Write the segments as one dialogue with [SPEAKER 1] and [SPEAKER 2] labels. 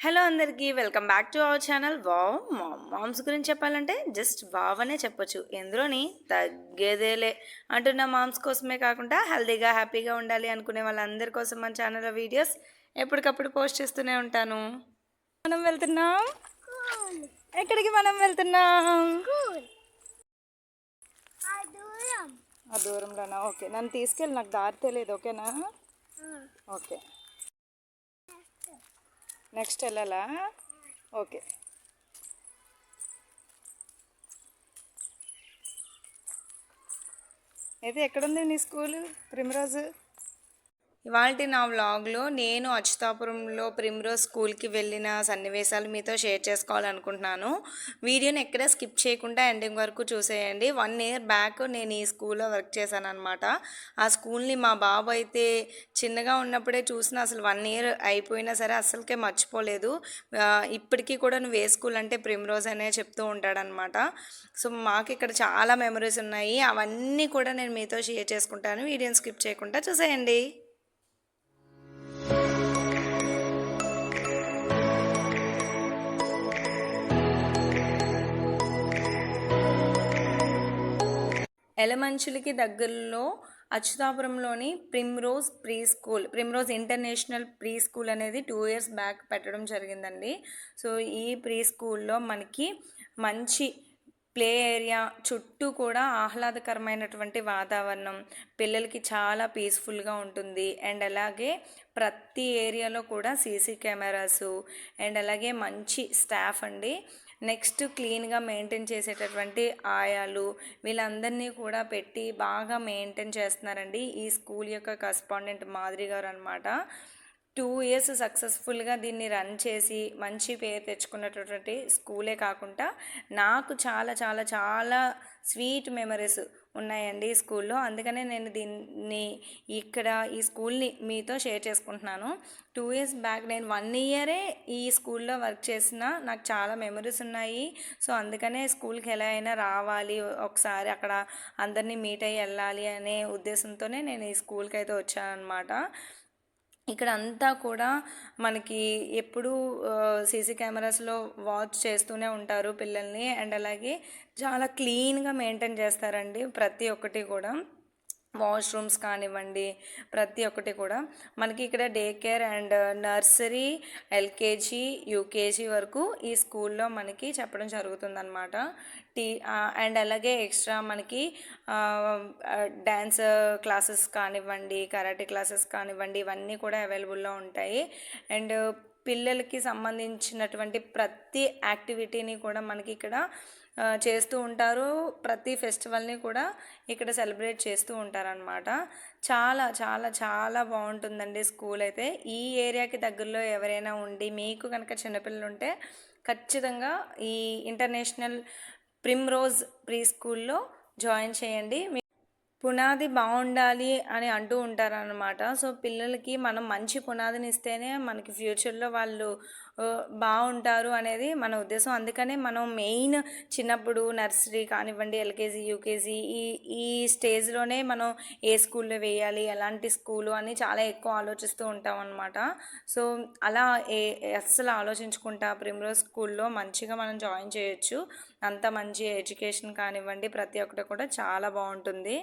[SPEAKER 1] Hello అందరికీ welcome back to our channel wow moms గురించి చెప్పాలంటే జస్ట్ వావ్ అనే చెప్పొచ్చు. ఎందులోని తగ్గేదేలే అంటున్న మామ్స్ కోసమే కాకుండా హెల్తీగా హ్యాపీగా ఉండాలి అనుకునే వాళ్ళందరి కోసం మన ఛానల్లో వీడియోస్ ఎప్పటికప్పుడు పోస్ట్ చేస్తూనే ఉంటాను. మనం వెళ్తున్నాం. ఎక్కడికి మనం వెళ్తున్నాం? ఆ దూరంలోనా? ఓకే, నన్ను తీసుకెళ్ళి, నాకు దారి తెలియదు. ఓకేనా? ఓకే, నెక్స్ట్ వెళ్ళాలా? ఓకే. అయితే ఎక్కడుంది నీ స్కూలు ప్రిమ్రోజ్? ఇవాళ నా వ్లాగ్లో నేను అచ్యుతాపురంలో ప్రిమ్రోజ్ స్కూల్కి వెళ్ళిన సన్నివేశాలు మీతో షేర్ చేసుకోవాలనుకుంటున్నాను. వీడియోని ఎక్కడ స్కిప్ చేయకుండా ఎండింగ్ వరకు చూసేయండి. 1 ఇయర్ బ్యాక్ నేను ఈ స్కూల్లో వర్క్ చేశాను అనమాట. ఆ స్కూల్ని మా బాబు అయితే చిన్నగా ఉన్నప్పుడే చూసిన, అసలు 1 ఇయర్ అయిపోయినా సరే అస్సలకే మర్చిపోలేదు. ఇప్పటికీ కూడా నువ్వు ఏ స్కూల్ అంటే ప్రిమ్రోజ్ అనే చెప్తూ ఉంటాడనమాట. సో మాకు ఇక్కడ చాలా మెమరీస్ ఉన్నాయి. అవన్నీ కూడా నేను మీతో షేర్ చేసుకుంటాను. వీడియోని స్కిప్ చేయకుండా చూసేయండి. ఎలమంచులకి దగ్గరలో అచ్యుతాపురంలోని Primrose pre school, Primrose international pre school అనేది 2 ఇయర్స్ బ్యాక్ పెట్టడం జరిగిందండి. సో ఈ ప్రీ స్కూల్లో మనకి మంచి ప్లే ఏరియా, చుట్టూ కూడా ఆహ్లాదకరమైనటువంటి వాతావరణం, పిల్లలకి చాలా పీస్ఫుల్గా ఉంటుంది. అండ్ అలాగే ప్రతి ఏరియాలో కూడా సీసీ కెమెరాసు అండ్ అలాగే మంచి స్టాఫ్ అండి. నెక్స్ట్ క్లీన్గా మెయింటైన్ చేసేటటువంటి ఆయాలు, వీళ్ళందరినీ కూడా పెట్టి బాగా మెయింటైన్ చేస్తున్నారండి ఈ స్కూల్ యొక్క కరస్పాండెంట్ మాధురి గారు అనమాట. 2 ఇయర్స్ సక్సెస్ఫుల్గా దీన్ని రన్ చేసి మంచి పేరు తెచ్చుకున్నటువంటి స్కూలే కాకుండా నాకు చాలా చాలా చాలా స్వీట్ మెమరీస్ ఉన్నాయండి ఈ స్కూల్లో. అందుకనే నేను దీన్ని ఇక్కడ ఈ స్కూల్ని మీతో షేర్ చేసుకుంటున్నాను. 2 ఇయర్స్ బ్యాక్ నేను 1 ఇయరే ఈ స్కూల్లో వర్క్ చేసిన, నాకు చాలా మెమరీస్ ఉన్నాయి. సో అందుకనే స్కూల్కి ఎలా అయినా రావాలి, ఒకసారి అక్కడ అందరినీ మీట్ అయ్యి వెళ్ళాలి అనే ఉద్దేశంతోనే నేను ఈ స్కూల్కి అయితే వచ్చానమాట. ఇక్కడ అంతా కూడా మనకి ఎప్పుడూ సీసీ కెమెరాస్లో వాచ్ చేస్తూనే ఉంటారు పిల్లల్ని. అండ్ అలాగే చాలా క్లీన్గా మెయింటైన్ చేస్తారండి ప్రతి ఒక్కటి కూడా. వాష్రూమ్స్ కానివ్వండి, ప్రతి ఒక్కటి కూడా మనకి ఇక్కడ day care and nursery, LKG, UKG వరకు ఈ స్కూల్లో మనకి చెప్పడం జరుగుతుందన్నమాట. అండ్ అలాగే ఎక్స్ట్రా మనకి డ్యాన్స్ క్లాసెస్ కానివ్వండి, కరాటే క్లాసెస్ కానివ్వండి, ఇవన్నీ కూడా అవైలబుల్లో ఉంటాయి. అండ్ పిల్లలకి సంబంధించినటువంటి ప్రతి యాక్టివిటీని కూడా మనకి ఇక్కడ చేస్తూ ఉంటారు. ప్రతి ఫెస్టివల్ని కూడా ఇక్కడ సెలబ్రేట్ చేస్తూ ఉంటారనమాట. చాలా చాలా చాలా బాగుంటుందండి స్కూల్ అయితే. ఈ ఏరియాకి దగ్గరలో ఎవరైనా ఉండి మీకు కనుక చిన్నపిల్లలు ఉంటే ఖచ్చితంగా ఈ ఇంటర్నేషనల్ ప్రిమ్రోజ్ ప్రీ స్కూల్లో జాయిన్ చేయండి. పునాది బాగుండాలి అని అంటూ ఉంటారనమాట. సో పిల్లలకి మనం మంచి పునాదిని ఇస్తేనే మనకి ఫ్యూచర్లో వాళ్ళు బాగుంటారు అనేది మన ఉద్దేశం. అందుకనే మనం మెయిన్ చిన్నప్పుడు నర్సరీ కానివ్వండి, ఎల్కేజీ, యూకేజీ ఈ స్టేజ్లోనే మనం ఏ స్కూల్లో వేయాలి, ఎలాంటి స్కూలు అని చాలా ఎక్కువ ఆలోచిస్తూ ఉంటాం అనమాట. సో అలా అస్సలు ఆలోచించుకుంటా ప్రిమ్రోజ్ స్కూల్లో మంచిగా మనం జాయిన్ చేయొచ్చు. అంత మంచి ఎడ్యుకేషన్ కానివ్వండి, ప్రతి ఒక్కటి కూడా చాలా బాగుంటుంది.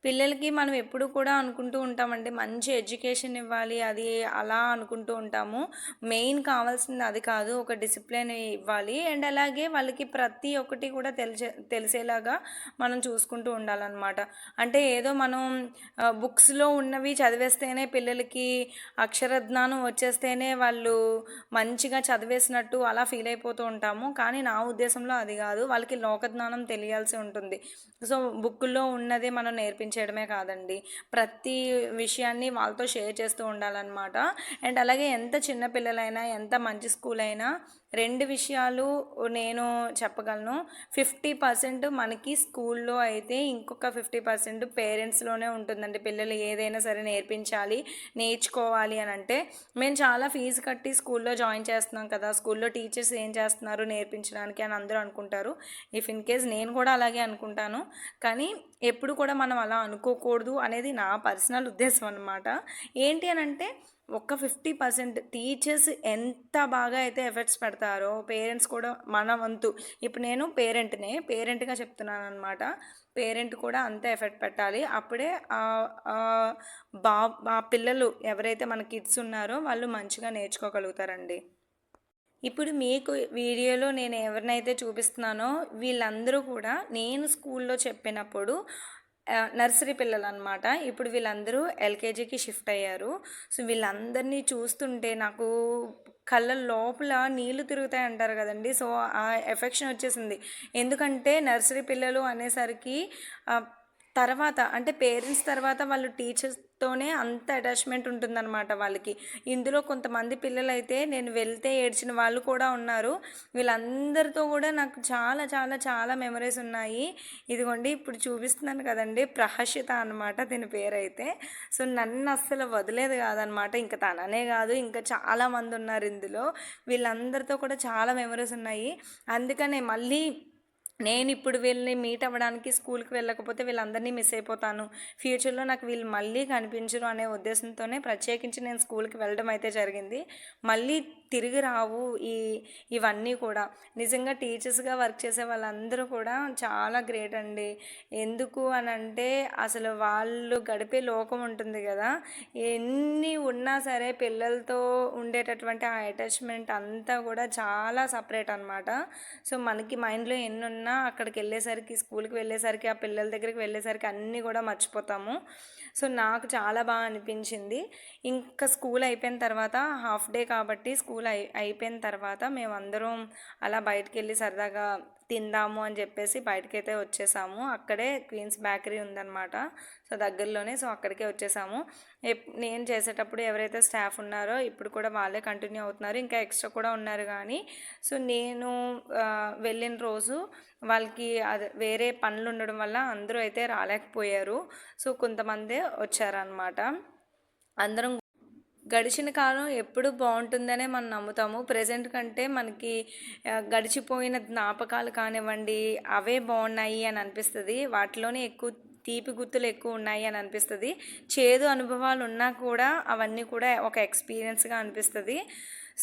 [SPEAKER 1] పిల్లలకి మనం ఎప్పుడు కూడా అనుకుంటూ ఉంటామండి, మంచి ఎడ్యుకేషన్ ఇవ్వాలి, అది అలా అనుకుంటూ ఉంటాము. మెయిన్ కావాల్సింది అది కాదు, ఒక డిసిప్లిన్ ఇవ్వాలి. అండ్ అలాగే వాళ్ళకి ప్రతి ఒక్కటి కూడా తెలిసేలాగా మనం చూసుకుంటూ ఉండాలన్నమాట. అంటే ఏదో మనం బుక్స్లో ఉన్నవి చదివేస్తేనే పిల్లలకి అక్షరజ్ఞానం వచ్చేస్తేనే వాళ్ళు మంచిగా చదివేసినట్టు అలా ఫీల్ అయిపోతూ ఉంటాము. కానీ నా ఉద్దేశంలో అది కాదు, వాళ్ళకి లోకజ్ఞానం తెలియాల్సి ఉంటుంది. సో బుక్కుల్లో ఉన్నదే మనం నేర్పించడమే కాదండి, ప్రతి విషయాన్ని వాళ్ళతో షేర్ చేస్తూ ఉండాలన్నమాట. అండ్ అలాగే ఎంత చిన్న పిల్లలైనా, ఎంత మంచి స్కూల్ అయినా 2 విషయాలు నేను చెప్పగలను. 50% మనకి స్కూల్లో అయితే, ఇంకొక 50% పేరెంట్స్లోనే ఉంటుందండి. పిల్లలు ఏదైనా సరే నేర్పించాలి, నేర్చుకోవాలి అని అంటే, మేము చాలా ఫీజు కట్టి స్కూల్లో జాయిన్ చేస్తున్నాం కదా, స్కూల్లో టీచర్స్ ఏం చేస్తున్నారు నేర్పించడానికి అని అందరూ అనుకుంటారు. ఇఫ్ ఇన్ కేస్ నేను కూడా అలాగే అనుకుంటాను. కానీ ఎప్పుడు కూడా మనం అలా అనుకోకూడదు అనేది నా పర్సనల్ ఉద్దేశం అన్నమాట. ఏంటి అని అంటే, ఒక 50% టీచర్స్ ఎంత బాగా అయితే ఎఫర్ట్స్ పెడతారో పేరెంట్స్ కూడా మన వంతు, ఇప్పుడు నేను పేరెంట్గా చెప్తున్నాను అనమాట. పేరెంట్ కూడా అంతే ఎఫర్ట్ పెట్టాలి. అప్పుడే ఆ పిల్లలు ఎవరైతే మన కిడ్స్ ఉన్నారో వాళ్ళు మంచిగా నేర్చుకోగలుగుతారండి. ఇప్పుడు మీకు వీడియోలో నేను ఎవరినైతే చూపిస్తున్నానో వీళ్ళందరూ కూడా నేను స్కూల్లో చెప్పినప్పుడు నర్సరీ పిల్లలు అనమాట. ఇప్పుడు వీళ్ళందరూ ఎల్కేజీకి షిఫ్ట్ అయ్యారు. సో వీళ్ళందరినీ చూస్తుంటే నాకు కళ్ళ లోపల నీళ్లు తిరుగుతాయి అంటారు కదండి. సో ఆ ఎఫెక్షన్ వచ్చేసింది. ఎందుకంటే నర్సరీ పిల్లలు అనేసరికి తర్వాత అంటే పేరెంట్స్ తర్వాత వాళ్ళు టీచర్స్తోనే అంత అటాచ్మెంట్ ఉంటుందన్నమాట వాళ్ళకి. ఇందులో కొంతమంది పిల్లలైతే నేను వెళ్తే ఏడ్చిన వాళ్ళు కూడా ఉన్నారు. వీళ్ళందరితో కూడా నాకు చాలా చాలా చాలా మెమరీస్ ఉన్నాయి. ఇదిగోండి ఇప్పుడు చూపిస్తున్నాను కదండి, ప్రహర్షిత అనమాట దీని పేరైతే. సో నన్ను అస్సలు వదిలేదు కాదనమాట. ఇంకా తననే కాదు, ఇంకా చాలామంది ఉన్నారు ఇందులో. వీళ్ళందరితో కూడా చాలా మెమరీస్ ఉన్నాయి. అందుకనే మళ్ళీ నేను ఇప్పుడు వీళ్ళని మీట్ అవ్వడానికి స్కూల్కి వెళ్ళకపోతే వీళ్ళందరినీ మిస్ అయిపోతాను, ఫ్యూచర్లో నాకు వీళ్ళు మళ్ళీ కనిపించరు అనే ఉద్దేశంతోనే ప్రత్యేకించి నేను స్కూల్కి వెళ్ళడం అయితే జరిగింది. మళ్ళీ తిరిగి రావు ఇవన్నీ కూడా. నిజంగా టీచర్స్గా వర్క్ చేసే వాళ్ళందరూ కూడా చాలా గ్రేట్ అండి. ఎందుకు అని అంటే అసలు వాళ్ళు గడిపే లోకం ఉంటుంది కదా, ఎన్ని ఉన్నా సరే పిల్లలతో ఉండేటటువంటి ఆ అటాచ్మెంట్ అంతా కూడా చాలా సపరేట్ అనమాట. సో మనకి మైండ్లో ఎన్ని ఉన్నా అక్కడికి వెళ్ళేసరికి, స్కూల్కి వెళ్ళేసరికి, ఆ పిల్లల దగ్గరికి వెళ్ళేసరికి అన్నీ కూడా మర్చిపోతాము. సో నాకు చాలా బాగా అనిపించింది. ఇంకా స్కూల్ అయిపోయిన తర్వాత హాఫ్ డే కాబట్టి స్కూల్ అయిపోయిన తర్వాత మేమందరం అలా బయటికి వెళ్ళి సరదాగా తిందాము అని చెప్పేసి బయటకైతే వచ్చేసాము. అక్కడే క్వీన్స్ బేకరీ ఉందన్నమాట, సో దగ్గరలోనే. సో అక్కడికే వచ్చేసాము. నేను చేసేటప్పుడు ఎవరైతే స్టాఫ్ ఉన్నారో ఇప్పుడు కూడా వాళ్ళే కంటిన్యూ అవుతున్నారు, ఇంకా ఎక్స్ట్రా కూడా ఉన్నారు. కానీ సో నేను వెళ్ళిన రోజు వాళ్ళకి వేరే పనులు ఉండడం వల్ల అందరూ అయితే రాలేకపోయారు. సో కొంతమందే వచ్చారనమాట. అందరం గడిచిన కాలం ఎప్పుడు బాగుంటుందనే మనం నమ్ముతాము. ప్రజెంట్ కంటే మనకి గడిచిపోయిన జ్ఞాపకాలు కానివ్వండి అవే బాగున్నాయి అని అనిపిస్తుంది. వాటిలోనే ఎక్కువ తీపి గుర్తులు ఎక్కువ ఉన్నాయి అని అనిపిస్తుంది. చేదు అనుభవాలు ఉన్నా కూడా అవన్నీ కూడా ఒక ఎక్స్పీరియన్స్గా అనిపిస్తుంది.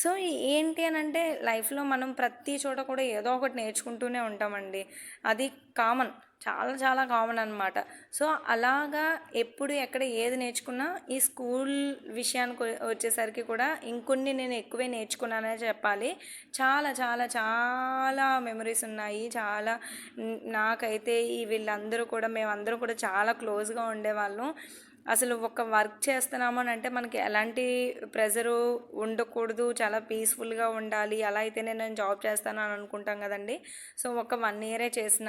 [SPEAKER 1] సో ఏంటి అని అంటే లైఫ్లో మనం ప్రతి చోట కూడా ఏదో ఒకటి నేర్చుకుంటూనే ఉంటామండి. అది కామన్, చాలా చాలా కామన్ అనమాట. సో అలాగా ఎప్పుడు ఎక్కడ ఏది నేర్చుకున్నా ఈ స్కూల్ విషయానికి వచ్చేసరికి కూడా ఇంకొన్ని నేను ఎక్కువే నేర్చుకున్నాననే చెప్పాలి. చాలా చాలా చాలా మెమరీస్ ఉన్నాయి. చాలా నాకైతే వీళ్ళందరూ కూడా, మేమందరూ కూడా చాలా క్లోజ్గా ఉండేవాళ్ళం. అసలు ఒక వర్క్ చేస్తున్నాము అని అంటే మనకి ఎలాంటి ప్రెజరు ఉండకూడదు, చాలా పీస్ఫుల్గా ఉండాలి, అలా అయితేనే నేను జాబ్ చేస్తాను అని అనుకుంటాం కదండి. సో ఒక 1 ఇయరే చేసిన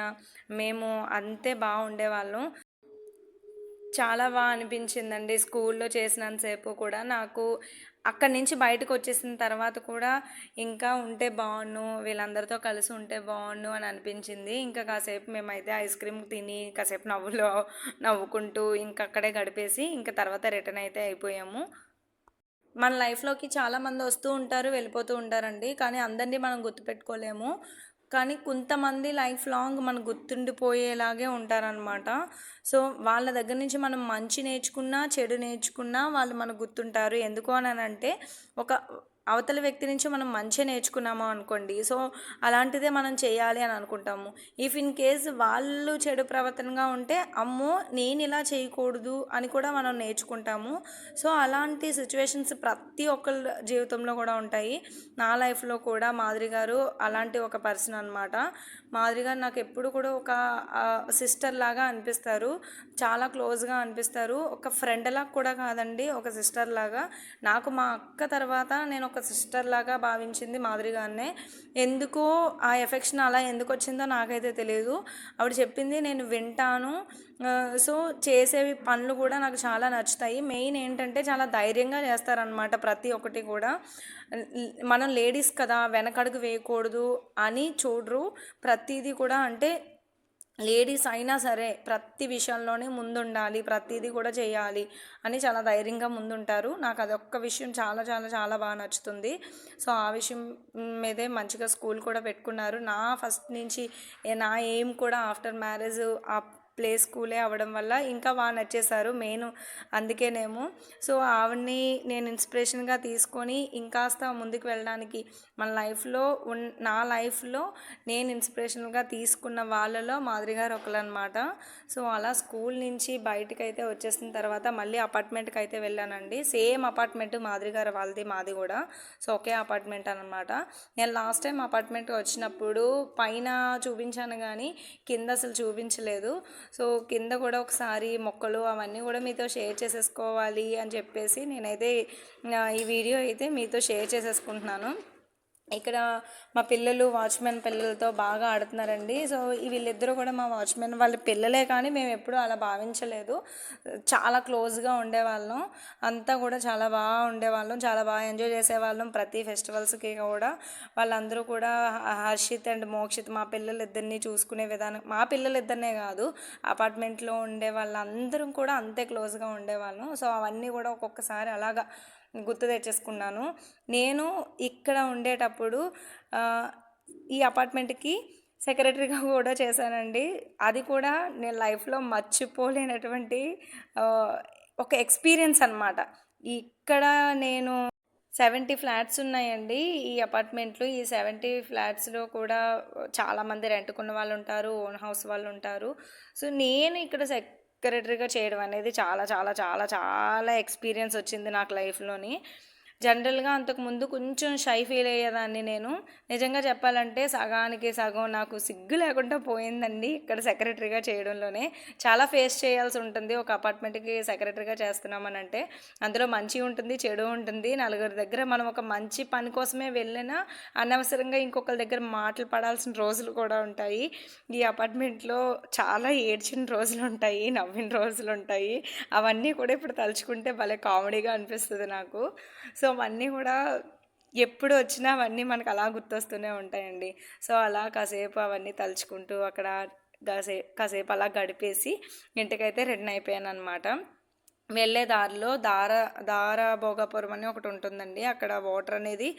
[SPEAKER 1] మేము అంతే బాగా ఉండేవాళ్ళం. చాలా బాగా అనిపించిందండి స్కూల్లో చేసినంతసేపు కూడా. నాకు అక్కడి నుంచి బయటకు వచ్చేసిన తర్వాత కూడా ఇంకా ఉంటే బాగుండు, వీళ్ళందరితో కలిసి ఉంటే బాగుండు అని అనిపించింది. ఇంకా కాసేపు మేమైతే ఐస్ క్రీమ్ తిని కాసేపు నవ్వుకుంటూ ఇంకా అక్కడే గడిపేసి ఇంకా తర్వాత రిటర్న్ అయితే అయిపోయాము. మన లైఫ్లోకి చాలామంది వస్తూ ఉంటారు, వెళ్ళిపోతూ ఉంటారండి. కానీ అందరినీ మనం గుర్తుపెట్టుకోలేము. కానీ కొంతమంది లైఫ్ లాంగ్ మనకు గుర్తుండిపోయేలాగే ఉంటారనమాట. సో వాళ్ళ దగ్గర నుంచి మనం మంచి నేర్చుకున్నా చెడు నేర్చుకున్నా వాళ్ళు మనకు గుర్తుంటారు. ఎందుకు అని అంటే ఒక అవతల వ్యక్తి నుంచి మనం మంచి నేర్చుకున్నాము అనుకోండి, సో అలాంటిదే మనం చేయాలి అని అనుకుంటాము. ఇఫ్ ఇన్ కేస్ వాళ్ళు చెడు ప్రవర్తనగా ఉంటే అమ్మో నేను ఇలా చేయకూడదు అని కూడా మనం నేర్చుకుంటాము. సో అలాంటి సిచ్యువేషన్స్ ప్రతి ఒక్కరి జీవితంలో కూడా ఉంటాయి. నా లైఫ్లో కూడా మాధురి గారు అలాంటి ఒక పర్సన్ అనమాట. మాధురి గారు నాకు ఎప్పుడు కూడా ఒక సిస్టర్ లాగా అనిపిస్తారు, చాలా క్లోజ్గా అనిపిస్తారు. ఒక ఫ్రెండ్ లాగా కూడా కాదండి, ఒక సిస్టర్ లాగా. నాకు మా అక్క తర్వాత నేను ఒక సిస్టర్ లాగా భావించింది మాధురి గారినే. ఎందుకో ఆ ఎఫెక్షన్ అలా ఎందుకు వచ్చిందో నాకైతే తెలియదు. ఆవిడ చెప్పింది నేను వింటాను. సో చేసేవి పనులు కూడా నాకు చాలా నచ్చుతాయి. మెయిన్ ఏంటంటే చాలా ధైర్యంగా చేస్తారనమాట ప్రతి ఒక్కటి కూడా. మనం లేడీస్ కదా వెనకడుగు వేయకూడదు అని చూడరు. ప్రతిదీ కూడా అంటే లేడీస్ అయినా సరే ప్రతి విషయంలోనే ముందుండాలి, ప్రతిదీ కూడా చేయాలి అని చాలా ధైర్యంగా ముందుంటారు. నాకు అదొక్క విషయం చాలా చాలా చాలా బాగా నచ్చుతుంది. సో ఆ విషయం మీదే మంచిగా స్కూల్ కూడా పెట్టుకున్నారు. నా ఫస్ట్ నుంచి నా ఎయిమ్ కూడా ఆఫ్టర్ మ్యారేజ్ ప్లే స్కూలే అవ్వడం వల్ల ఇంకా బాగా నచ్చేశారు మెయిన్ అందుకేనేమో. సో ఆవిడని నేను ఇన్స్పిరేషన్గా తీసుకొని ఇంకాస్త ముందుకు వెళ్ళడానికి మన లైఫ్లో నా లైఫ్లో నేను ఇన్స్పిరేషన్గా తీసుకున్న వాళ్ళలో మాదిరి గారు ఒకరనమాట. సో అలా స్కూల్ నుంచి బయటకు అయితే వచ్చేసిన తర్వాత మళ్ళీ అపార్ట్మెంట్కి అయితే వెళ్ళానండి. సేమ్ అపార్ట్మెంట్ మాదిరి గారు వాళ్ళది మాది కూడా. సో ఒకే అపార్ట్మెంట్ అనమాట. నేను లాస్ట్ టైం అపార్ట్మెంట్కి వచ్చినప్పుడు పైన చూపించాను కానీ కింద అసలు చూపించలేదు. సో కింద కూడా ఒకసారి మొక్కలు అవన్నీ కూడా మీతో షేర్ చేసేసుకోవాలి అని చెప్పేసి నేనైతే ఈ వీడియో అయితే మీతో షేర్ చేసేసుకుంటున్నాను. ఇక్కడ మా పిల్లలు వాచ్మెన్ పిల్లలతో బాగా ఆడుతున్నారండి. సో వీళ్ళిద్దరూ కూడా మా వాచ్మెన్ వాళ్ళ పిల్లలే కానీ మేము ఎప్పుడూ అలా భావించలేదు. చాలా క్లోజ్గా ఉండేవాళ్ళం, అంతా కూడా చాలా బాగా ఉండేవాళ్ళం, చాలా బాగా ఎంజాయ్ చేసేవాళ్ళం. ప్రతి ఫెస్టివల్స్కి కూడా వాళ్ళందరూ కూడా హర్షిత్ అండ్ మోక్షిత్ మా పిల్లలిద్దరిని చూసుకునే విధానం, మా పిల్లలిద్దరినే కాదు అపార్ట్మెంట్లో ఉండే వాళ్ళందరం కూడా అంతే క్లోజ్గా ఉండేవాళ్ళం. సో అవన్నీ కూడా ఒక్కొక్కసారి అలాగా గుర్తు తెచ్చేసుకున్నాను. నేను ఇక్కడ ఉండేటప్పుడు ఈ అపార్ట్మెంట్కి సెక్రటరీగా కూడా చేశానండి. అది కూడా నేను లైఫ్లో మర్చిపోలేనటువంటి ఒక ఎక్స్పీరియన్స్ అనమాట. ఇక్కడ నేను 70 ఫ్లాట్స్ ఉన్నాయండి ఈ అపార్ట్మెంట్లో. ఈ 70 ఫ్లాట్స్లో కూడా చాలామంది రెంట్కున్న వాళ్ళు ఉంటారు, ఓన్ హౌస్ వాళ్ళు ఉంటారు. సో నేను ఇక్కడ సెక్రటరీగా చేయడం అనేది చాలా చాలా చాలా చాలా ఎక్స్పీరియన్స్ వచ్చింది నాకు లైఫ్లోని. జనరల్గా అంతకుముందు కొంచెం షై ఫీల్ అయ్యేదాన్ని నేను. నిజంగా చెప్పాలంటే సగానికి సగం నాకు సిగ్గు లేకుండా పోయిందండి ఇక్కడ సెక్రటరీగా చేయడంలోనే. చాలా ఫేస్ చేయాల్సి ఉంటుంది ఒక అపార్ట్మెంట్కి సెక్రటరీగా చేస్తున్నామని అంటే. అందులో మంచి ఉంటుంది, చెడు ఉంటుంది. నలుగురి దగ్గర మనం ఒక మంచి పని కోసమే వెళ్ళినా అనవసరంగా ఇంకొకరి దగ్గర మాటలు పడాల్సిన రోజులు కూడా ఉంటాయి. ఈ అపార్ట్మెంట్లో చాలా ఏడ్చిన రోజులు ఉంటాయి, నవ్విన రోజులు ఉంటాయి. అవన్నీ కూడా ఇప్పుడు తలుచుకుంటే భలే కామెడీగా అనిపిస్తుంది నాకు. సో అవన్నీ కూడా ఎప్పుడు వచ్చినా అవన్నీ మనకు అలా గుర్తొస్తూనే ఉంటాయండి. సో అలా కాసేపు అవన్నీ తలుచుకుంటూ అక్కడ కాసేపు అలా గడిపేసి ఇంటికైతే రెడీ అయిపోయాను అనమాట. వెళ్ళే దారిలో దారభోగాపురం అని ఒకటి ఉంటుందండి. అక్కడ వాటర్ అనేది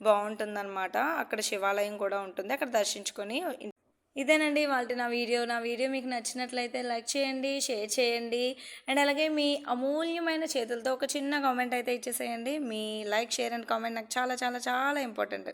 [SPEAKER 1] బాగుంటుందన్నమాట. అక్కడ శివాలయం కూడా ఉంటుంది, అక్కడ దర్శించుకొని ఇదేనండి వాళ్ళ నా వీడియో మీకు నచ్చినట్లయితే లైక్ చేయండి, షేర్ చేయండి అండ్ అలాగే మీ అమూల్యమైన చేతులతో ఒక చిన్న కామెంట్ అయితే ఇచ్చేసేయండి. మీ లైక్, షేర్ అండ్ కామెంట్ నాకు చాలా చాలా చాలా ఇంపార్టెంట్.